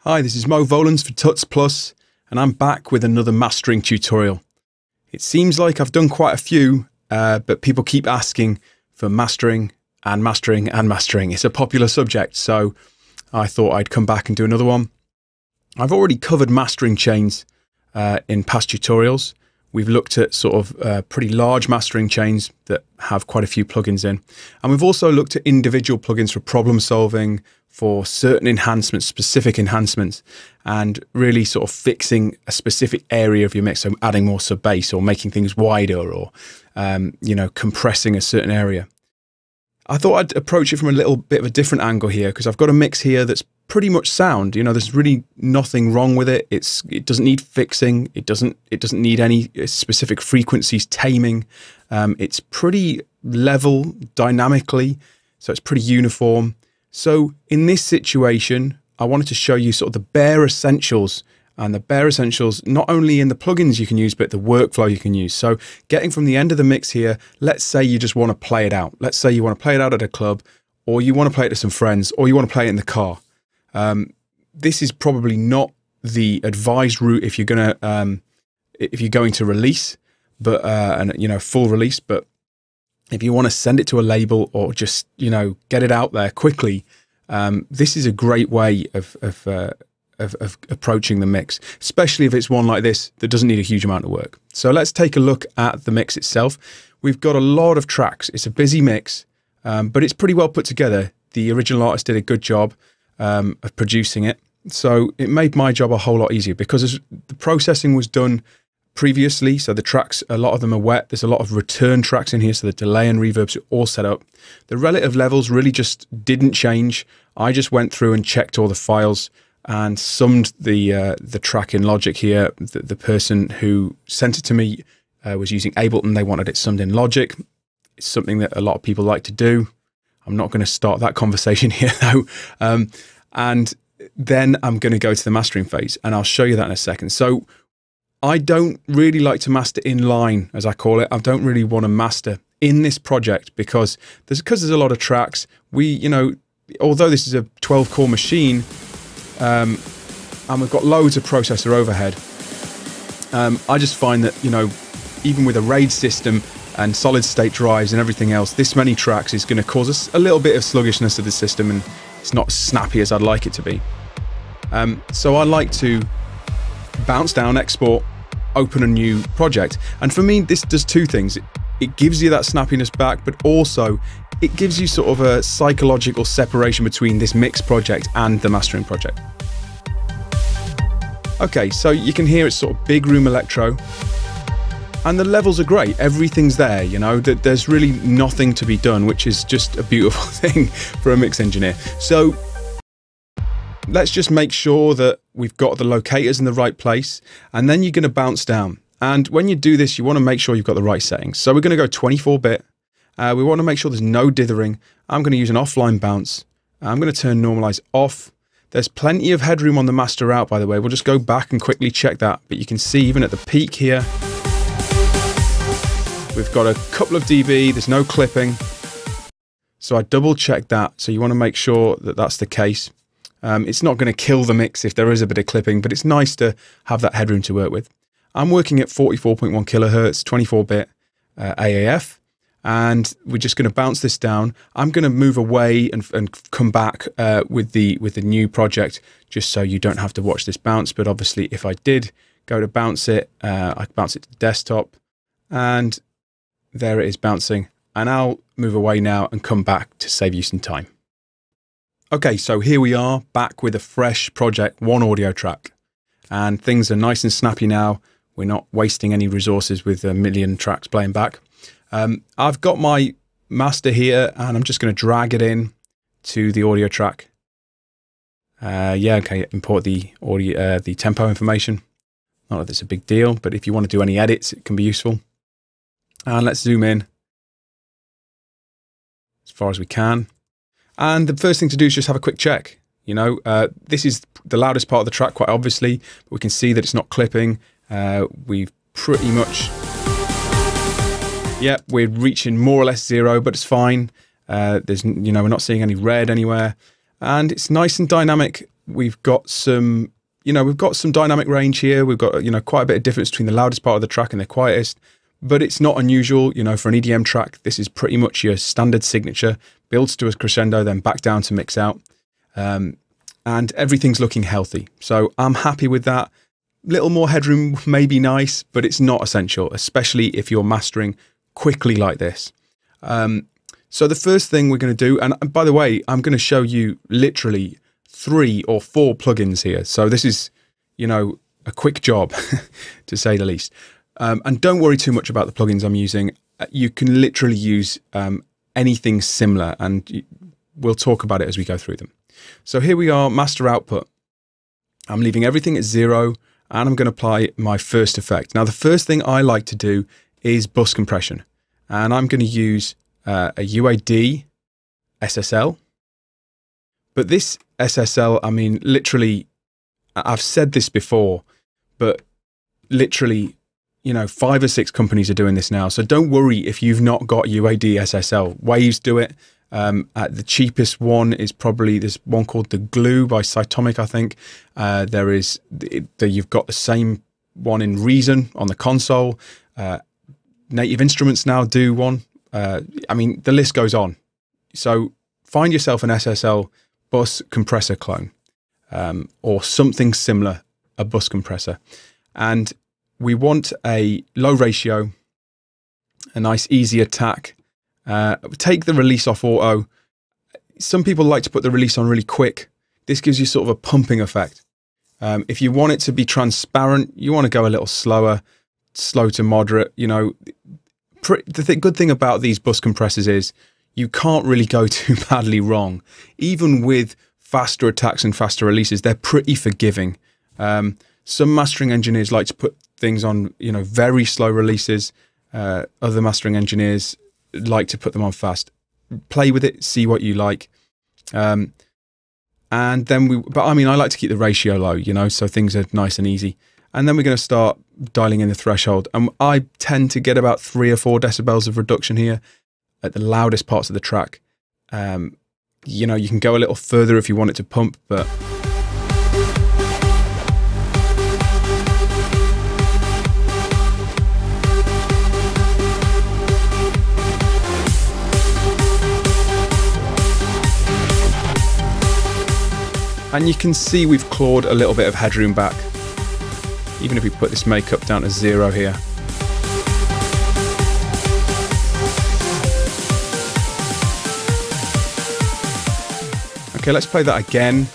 Hi, this is Mo Volans for Tuts Plus, and I'm back with another mastering tutorial. It seems like I've done quite a few, but people keep asking for mastering and mastering and mastering. It's a popular subject, so I thought I'd come back and do another one. I've already covered mastering chains in past tutorials. We've looked at sort of pretty large mastering chains that have quite a few plugins in. And we've also looked at individual plugins for problem solving, for certain enhancements, specific enhancements, and really sort of fixing a specific area of your mix. So adding more sub bass or making things wider or, compressing a certain area. I thought I'd approach it from a little bit of a different angle here because I've got a mix here that's pretty much sound. You know, there's really nothing wrong with it. It doesn't need fixing. It doesn't need any specific frequencies taming. It's pretty level dynamically, so it's pretty uniform. So in this situation, I wanted to show you sort of the bare essentials, and the bare essentials not only in the plugins you can use, but the workflow you can use. So getting from the end of the mix here, let's say you just want to play it out. Let's say you want to play it out at a club, or you want to play it to some friends, or you want to play it in the car. This is probably not the advised route if you're going to release, but full release. But if you want to send it to a label or just get it out there quickly, this is a great way of approaching the mix, especially if it's one like this that doesn't need a huge amount of work. So let's take a look at the mix itself. We've got a lot of tracks. It's a busy mix, but it's pretty well put together. The original artist did a good job of producing it. So it made my job a whole lot easier because the processing was done previously. So the tracks, a lot of them are wet. There's a lot of return tracks in here. So the delay and reverbs are all set up. The relative levels really just didn't change. I just went through and checked all the files and summed the track in Logic here. The person who sent it to me was using Ableton. They wanted it summed in Logic. It's something that a lot of people like to do. I'm not going to start that conversation here though. And then I'm going to go to the mastering phase, and I'll show you that in a second. So I don't really like to master in line, as I call it. I don't really want to master in this project because there's a lot of tracks. Although this is a 12-core machine, and we've got loads of processor overhead, I just find that, even with a RAID system and solid state drives and everything else, this many tracks is going to cause us a little bit of sluggishness of the system, and it's not as snappy as I'd like it to be. So I like to bounce down, export, open a new project. And for me, this does two things. It gives you that snappiness back, but also it gives you sort of a psychological separation between this mix project and the mastering project. Okay, so you can hear it's sort of big room electro. And the levels are great. Everything's there, there's really nothing to be done, which is just a beautiful thing for a mix engineer. So let's just make sure that we've got the locators in the right place, and then you're going to bounce down. And when you do this, you want to make sure you've got the right settings. So we're going to go 24-bit. We want to make sure there's no dithering. I'm going to use an offline bounce. I'm going to turn normalize off. There's plenty of headroom on the master out, by the way. We'll just go back and quickly check that. But you can see even at the peak here, we've got a couple of dB, there's no clipping. So I double check that. So you want to make sure that that's the case. It's not going to kill the mix if there is a bit of clipping, but it's nice to have that headroom to work with. I'm working at 44.1 kilohertz, 24-bit AAF, and we're just going to bounce this down. I'm going to move away and come back with the new project, just so you don't have to watch this bounce. But obviously, if I did go to bounce it, I can bounce it to the desktop, and there it is bouncing. And I'll move away now and come back to save you some time. Okay, so here we are back with a fresh project, one audio track, and things are nice and snappy now. We're not wasting any resources with a million tracks playing back. I've got my master here, and I'm just going to drag it in to the audio track. Okay, import the audio, the tempo information. Not that it's a big deal, but if you want to do any edits, it can be useful. And let's zoom in as far as we can. And the first thing to do is just have a quick check. This is the loudest part of the track, quite obviously, but we can see that it's not clipping. We've pretty much, we're reaching more or less zero, but it's fine. We're not seeing any red anywhere. And it's nice and dynamic we've got some, we've got some dynamic range here. We've got, quite a bit of difference between the loudest part of the track and the quietest, but it's not unusual, for an EDM track. This is pretty much your standard signature, builds to a crescendo, then back down to mix out. And everything's looking healthy. So I'm happy with that. Little more headroom may be nice, but it's not essential, especially if you're mastering quickly like this. So the first thing we're going to do, and by the way, I'm going to show you literally 3 or 4 plugins here. So this is, a quick job to say the least. And don't worry too much about the plugins I'm using. You can literally use anything similar, and we'll talk about it as we go through them. So here we are, master output. I'm leaving everything at 0, and I'm going to apply my first effect. Now, the first thing I like to do is bus compression, and I'm going to use a UAD SSL. But this SSL, I mean, literally, I've said this before, but literally, 5 or 6 companies are doing this now. So don't worry if you've not got UAD SSL. Waves do it. The cheapest one is probably this one called the Glue by Cytomic, I think. You've got the same one in Reason on the console. Native Instruments now do one. I mean, the list goes on. So find yourself an SSL bus compressor clone, or something similar, a bus compressor. And we want a low ratio, a nice easy attack. Take the release off auto. Some people like to put the release on really quick. This gives you sort of a pumping effect. If you want it to be transparent, you want to go a little slower, slow to moderate. The good thing about these bus compressors is you can't really go too badly wrong. Even with faster attacks and faster releases, they're pretty forgiving. Some mastering engineers like to put things on, very slow releases. Other mastering engineers like to put them on fast. Play with it, see what you like. And then I like to keep the ratio low, so things are nice and easy. And then we're going to start dialing in the threshold. And I tend to get about 3 or 4 decibels of reduction here at the loudest parts of the track. You can go a little further if you want it to pump, but and you can see we've clawed a little bit of headroom back, even if we put this makeup down to 0 here. Okay, let's play that again,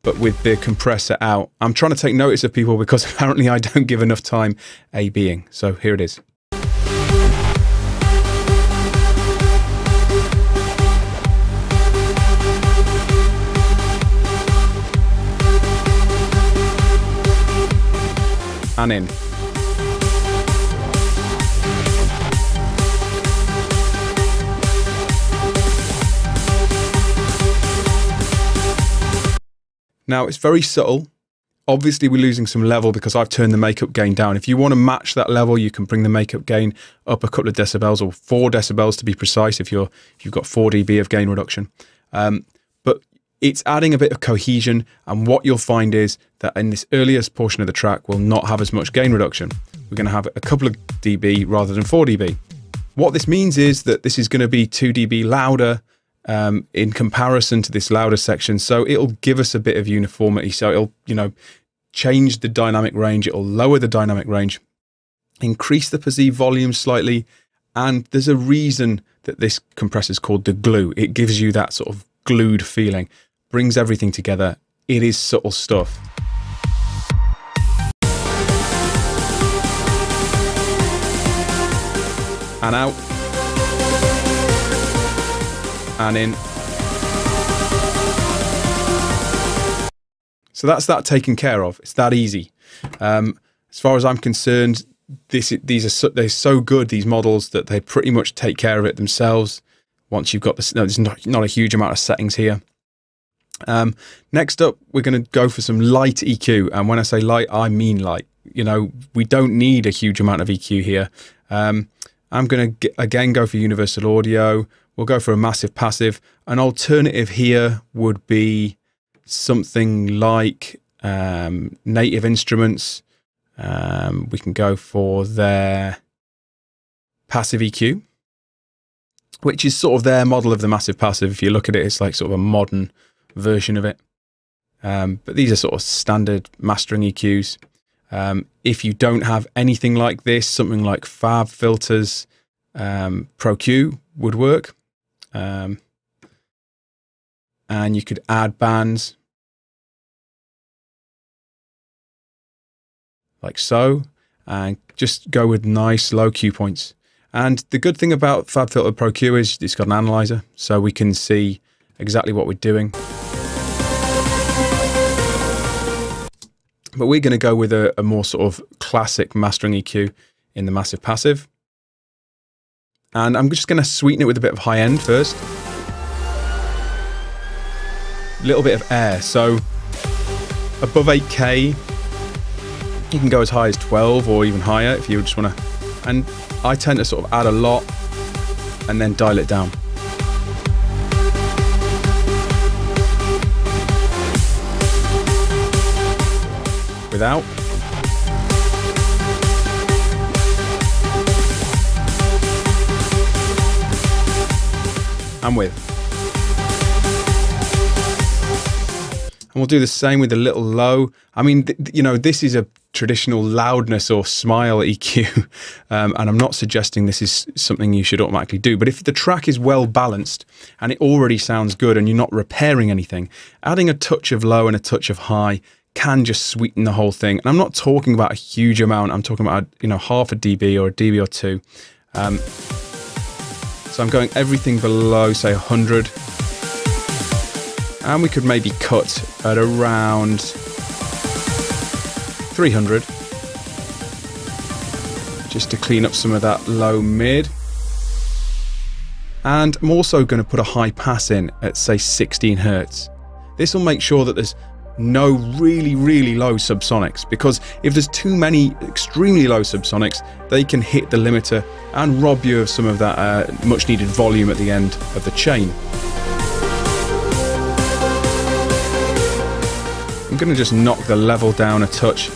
but with the compressor out. I'm trying to take notice of people because apparently I don't give enough time A-Bing. So here it is. And in. Now it's very subtle. Obviously we're losing some level because I've turned the makeup gain down. If you want to match that level, you can bring the makeup gain up a couple of decibels, or 4 decibels to be precise if you've got 4 dB of gain reduction. But it's adding a bit of cohesion, and what you'll find is that in this earliest portion of the track we'll not have as much gain reduction. We're going to have a couple of dB rather than 4 dB. What this means is that this is going to be 2 dB louder in comparison to this louder section, so it'll give us a bit of uniformity. So it'll change the dynamic range, it'll lower the dynamic range, increase the perceived volume slightly, and there's a reason that this compressor is called the Glue. It gives you that sort of glued feeling, brings everything together. It is subtle stuff. And out. And in. So that's that taken care of. It's that easy. As far as I'm concerned, they're so good, these models, that they pretty much take care of it themselves. Once you've got this, no, there's not a huge amount of settings here. Next up, we're going to go for some light EQ. And when I say light, I mean light. We don't need a huge amount of EQ here. I'm going to again go for universal audio. We'll go for a massive passive. An alternative here would be something like Native Instruments. We can go for their passive EQ, which is sort of their model of the massive passive. If you look at it, it's like sort of a modern version of it. But these are sort of standard mastering EQs. If you don't have anything like this, something like Fab Filters Pro Q would work. And you could add bands like so, and just go with nice low Q points. And the good thing about Fab Filter Pro Q is it's got an analyzer, so we can see exactly what we're doing. But we're going to go with a more sort of classic mastering EQ in the massive passive. And I'm just going to sweeten it with a bit of high end first. A little bit of air. So above 8K, you can go as high as 12 or even higher if you just want to. And I tend to sort of add a lot and then dial it down. Without. And with. And we'll do the same with a little low. I mean, you know, this is a traditional loudness or smile EQ. And I'm not suggesting this is something you should automatically do. But if the track is well balanced and it already sounds good and you're not repairing anything, adding a touch of low and a touch of high can just sweeten the whole thing. And I'm not talking about a huge amount. I'm talking about, you know, half a dB or a dB or two. So I'm going everything below, say 100. And we could maybe cut at around 300. Just to clean up some of that low mid. And I'm also going to put a high pass in at, say, 16 Hertz. This will make sure that there's no really, really low subsonics, because if there's too many extremely low subsonics, they can hit the limiter and rob you of some of that much needed volume at the end of the chain. I'm going to just knock the level down a touch.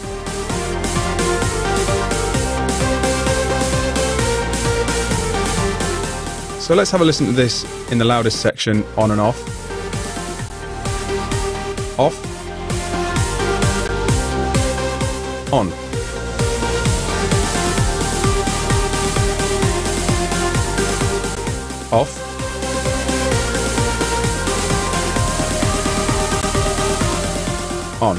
So let's have a listen to this in the loudest section, on and off. Off. On. Off. On.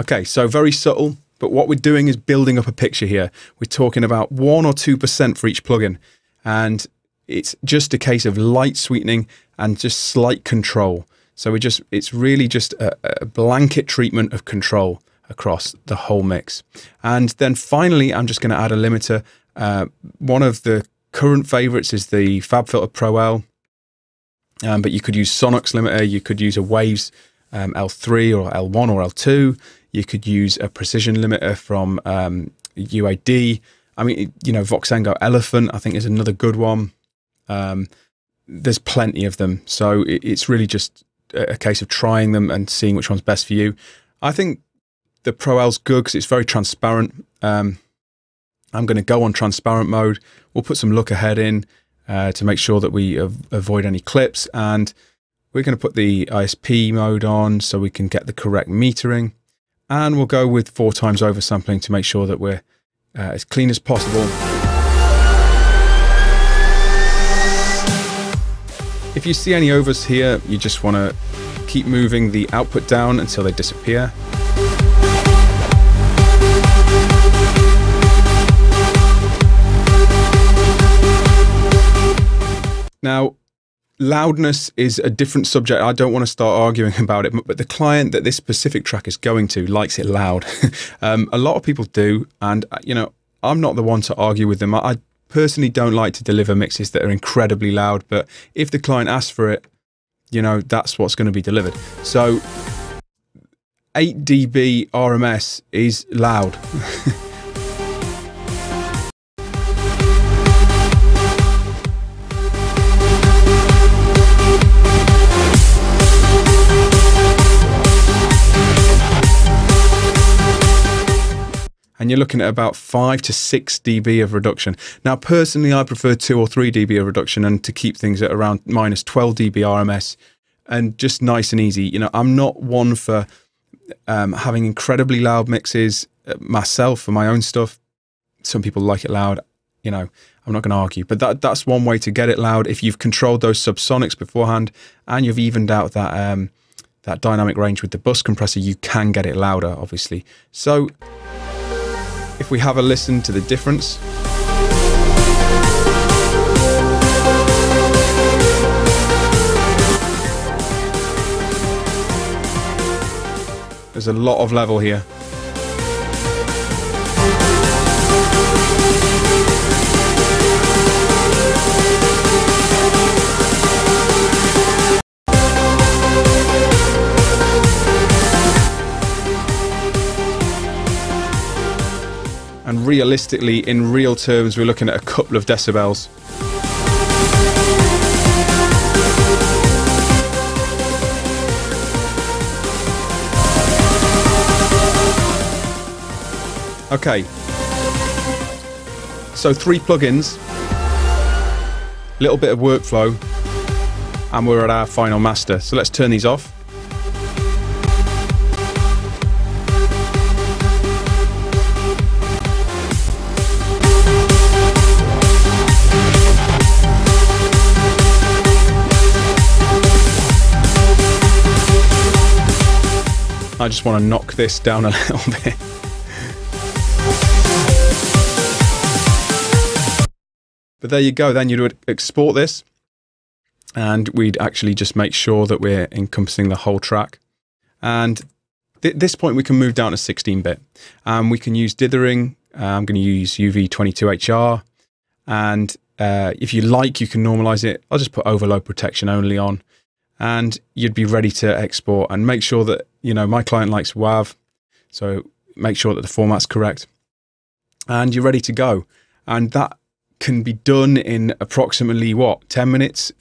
Okay, so very subtle, but what we're doing is building up a picture here. We're talking about 1 or 2% for each plugin, and it's just a case of light sweetening and just slight control. So it's really just a blanket treatment of control across the whole mix. And then finally, I'm just going to add a limiter. One of the current favorites is the Fab Filter Pro L, but you could use Sonox limiter, you could use a Waves L3 or L1 or L2, you could use a precision limiter from UAD. I mean, you know, Voxengo Elephant, I think, is another good one. There's plenty of them, so it's really just a case of trying them and seeing which one's best for you. I think the Pro L's good because it's very transparent. I'm going to go on transparent mode. We'll put some look ahead in to make sure that we avoid any clips, and we're going to put the ISP mode on so we can get the correct metering, and we'll go with 4 times oversampling to make sure that we're as clean as possible. If you see any overs here, you just want to keep moving the output down until they disappear. Now, loudness is a different subject. I don't want to start arguing about it, but the client that this specific track is going to likes it loud. A lot of people do, and you know, I'm not the one to argue with them. I personally don't like to deliver mixes that are incredibly loud, but if the client asks for it, you know, that's what's going to be delivered. So 8 dB RMS is loud. and you're looking at about 5 to 6 dB of reduction. Now, personally, I prefer 2 or 3 dB of reduction, and to keep things at around minus 12 dB RMS, and just nice and easy. You know, I'm not one for having incredibly loud mixes myself for my own stuff. Some people like it loud. You know, I'm not going to argue, but that's one way to get it loud. If you've controlled those subsonics beforehand and you've evened out that that dynamic range with the bus compressor, you can get it louder, obviously. So if we have a listen to the difference. There's a lot of level here. And realistically, in real terms, we're looking at a couple of decibels. Okay, so 3 plugins, little bit of workflow, and we're at our final master. So let's turn these off. I just want to knock this down a little bit. But there you go, then you would export this, and we'd actually just make sure that we're encompassing the whole track. And at this point we can move down to 16-bit. We can use dithering. I'm going to use UV22HR, and if you like, you can normalize it. I'll just put overload protection only on, and you'd be ready to export. And make sure that, you know, my client likes WAV, so make sure that the format's correct, and you're ready to go. And that can be done in approximately, what, 10 minutes?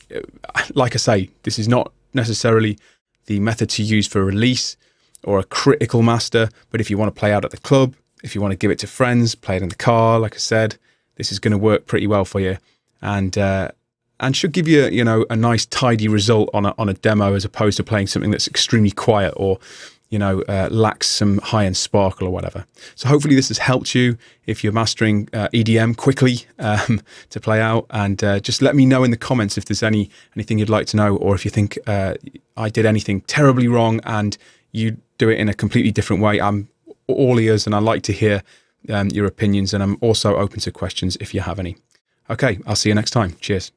Like I say, this is not necessarily the method to use for release or a critical master, but if you want to play out at the club, if you want to give it to friends, play it in the car, like I said, this is going to work pretty well for you, and should give you, you know, a nice tidy result on a demo, as opposed to playing something that's extremely quiet or, you know, lacks some high-end sparkle or whatever. So hopefully this has helped you if you're mastering EDM quickly to play out, and just let me know in the comments if there's anything you'd like to know, or if you think I did anything terribly wrong and you do it in a completely different way. I'm all ears, and I like to hear your opinions, and I'm also open to questions if you have any. Okay, I'll see you next time. Cheers.